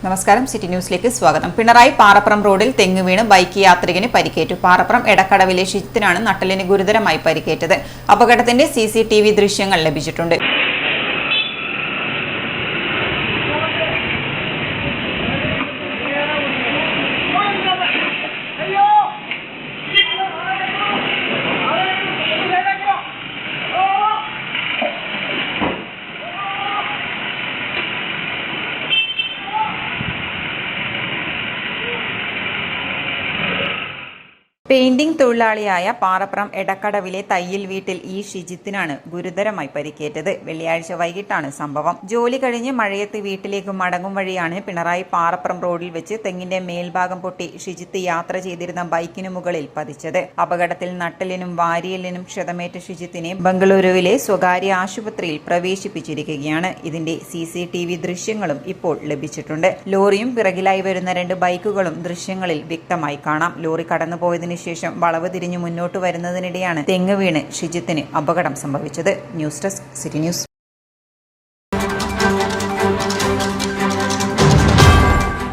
നമസ്കാരം, സിറ്റി ന്യൂസിലേക്ക് സ്വാഗതം. പിണറായി പാറപ്പുറം റോഡിൽ തെങ്ങ് വീണ് ബൈക്ക് യാത്രികന് പരിക്കേറ്റു. പാറപ്പുറം എടക്കടവിലെ ഷിജിത്തിനാണ് നട്ടലിന് ഗുരുതരമായി പരിക്കേറ്റത്. അപകടത്തിന്റെ CCTV ദൃശ്യങ്ങൾ ലഭിച്ചിട്ടുണ്ട്. പെയിന്റിംഗ് തൊഴിലാളിയായ പാറപ്പുറം എടക്കടവിലെ തയ്യിൽ വീട്ടിൽ ഷിജിത്തിനാണ് ഗുരുതരമായി പരിക്കേറ്റത്. വെള്ളിയാഴ്ച വൈകിട്ടാണ് സംഭവം. ജോലി കഴിഞ്ഞ് മഴയത്ത് വീട്ടിലേക്ക് മടങ്ങും വഴിയാണ് പിണറായി പാറപ്പുറം റോഡിൽ വെച്ച് തെങ്ങിന്റെ മേൽഭാഗം പൊട്ടി ഷിജിത്ത് യാത്ര ചെയ്തിരുന്ന ബൈക്കിനു മുകളിൽ പതിച്ചത്. അപകടത്തിൽ നട്ടലിനും വാരിയലിനും ക്ഷതമേറ്റ ഷിജിത്തിനെ ബംഗളൂരുവിലെ സ്വകാര്യ ആശുപത്രിയിൽ പ്രവേശിപ്പിച്ചിരിക്കുകയാണ്. ഇതിന്റെ CCTV ദൃശ്യങ്ങളും ഇപ്പോൾ ലഭിച്ചിട്ടുണ്ട്. ലോറിയും പിറകിലായി വരുന്ന 2 ബൈക്കുകളും ദൃശ്യങ്ങളിൽ വ്യക്തമായി കാണാം. ലോറി കടന്നുപോയതിന് ശേഷം വളവ് തിരിഞ്ഞു മുന്നോട്ട് വരുന്നതിനിടെയാണ് തെങ്ങ് വീണ് ഷിജിത്തിന് അപകടം സംഭവിച്ചത്. News desk, city news.